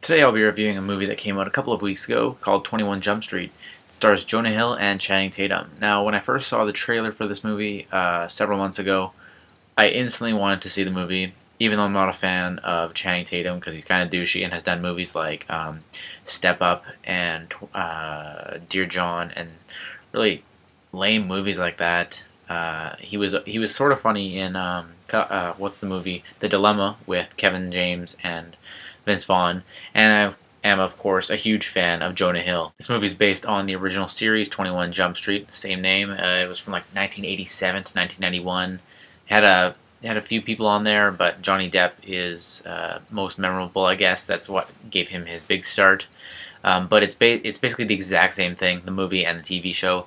Today I'll be reviewing a movie that came out a couple of weeks ago called 21 Jump Street. It stars Jonah Hill and Channing Tatum. Now, when I first saw the trailer for this movie several months ago, I instantly wanted to see the movie, even though I'm not a fan of Channing Tatum because he's kind of douchey and has done movies like Step Up and Dear John and really lame movies like that. He was sort of funny in what's the movie The Dilemma with Kevin James and Vince Vaughn, and I am of course a huge fan of Jonah Hill. This movie is based on the original series 21 Jump Street, the same name. It was from like 1987 to 1991. Had a few people on there, but Johnny Depp is most memorable, I guess. That's what gave him his big start. But it's basically the exact same thing, the movie and the TV show.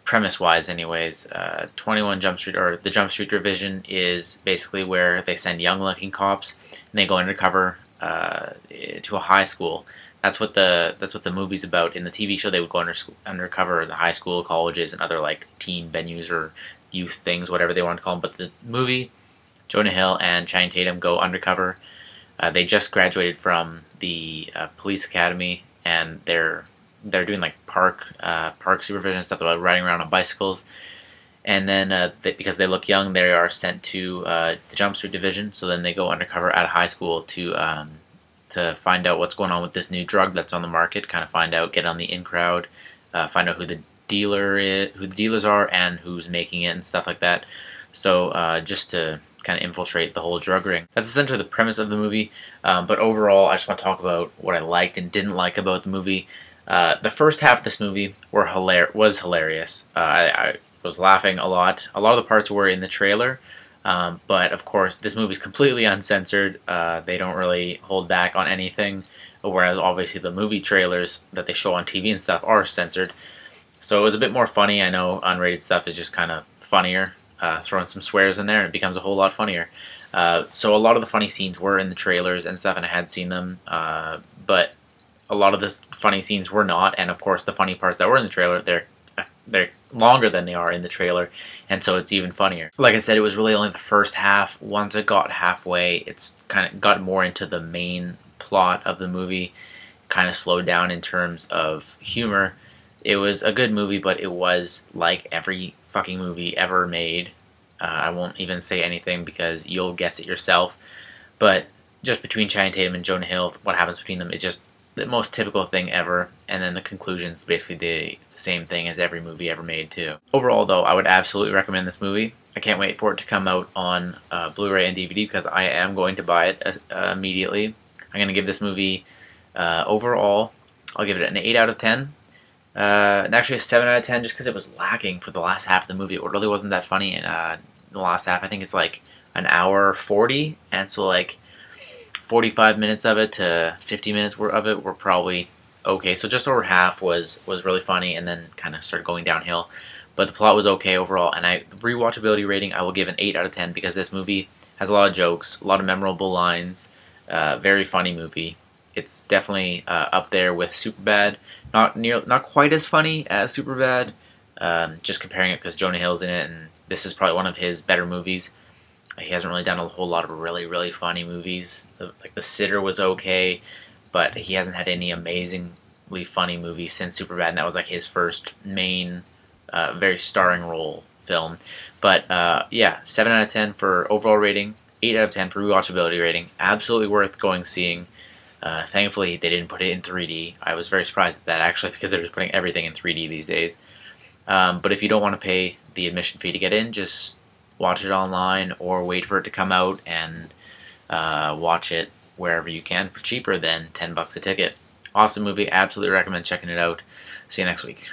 Premise-wise, anyways, 21 Jump Street, or the Jump Street Division, is basically where they send young-looking cops and they go undercover to a high school. That's what the movie's about. In the TV show, they would go undercover in the high school, colleges, and other like teen venues or youth things, whatever they want to call them. But the movie, Jonah Hill and Channing Tatum go undercover. They just graduated from the police academy, and they're doing like park supervision and stuff. They're riding around on bicycles, and then because they look young, they are sent to the Jump Street Division. So then they go undercover at a high school to find out what's going on with this new drug that's on the market. Kind of find out, get on the in crowd, find out who the dealers are, and who's making it and stuff like that. So just to kind of infiltrate the whole drug ring. That's essentially the premise of the movie. But overall, I just want to talk about what I liked and didn't like about the movie. The first half of this movie was hilarious. I was laughing a lot. A lot of the parts were in the trailer, but of course this movie's completely uncensored. They don't really hold back on anything, whereas obviously the movie trailers that they show on TV and stuff are censored. So it was a bit more funny. I know unrated stuff is just kind of funnier. Throwing some swears in there and it becomes a whole lot funnier. So a lot of the funny scenes were in the trailers and stuff, and I had seen them, but a lot of the funny scenes were not, and of course the funny parts that were in the trailer, they're longer than they are in the trailer, and so it's even funnier. Like I said, it was really only the first half. Once it got halfway, it's kind of got more into the main plot of the movie, kind of slowed down in terms of humor. It was a good movie, but it was like every fucking movie ever made. I won't even say anything because you'll guess it yourself, but just between Channing Tatum and Jonah Hill, what happens between them, it's just the most typical thing ever, and then the conclusion's basically the same thing as every movie ever made too. Overall though, I would absolutely recommend this movie. I can't wait for it to come out on Blu-ray and DVD because I am going to buy it immediately. I'm going to give this movie, overall, I'll give it an 8 out of 10. And actually a 7 out of 10 just because it was lacking for the last half of the movie. It really wasn't that funny in the last half. I think it's like an hour 40, and so like 45 minutes of it to 50 minutes of it were probably okay. So just over half was really funny, and then kind of started going downhill. But the plot was okay overall, and rewatchability rating, I will give an 8 out of 10 because this movie has a lot of jokes, a lot of memorable lines, very funny movie. It's definitely up there with Superbad. Not quite as funny as Superbad, just comparing it because Jonah Hill's in it, and this is probably one of his better movies. He hasn't really done a whole lot of really funny movies. Like The Sitter was okay, but he hasn't had any amazingly funny movies since Superbad, and that was like his first main, very starring role film. But yeah, 7 out of 10 for overall rating, 8 out of 10 for rewatchability rating. Absolutely worth seeing. Thankfully, they didn't put it in 3D. I was very surprised at that, actually, because they're just putting everything in 3D these days. But if you don't want to pay the admission fee to get in, just watch it online or wait for it to come out and watch it wherever you can for cheaper than $10 a ticket. Awesome movie. Absolutely recommend checking it out. See you next week.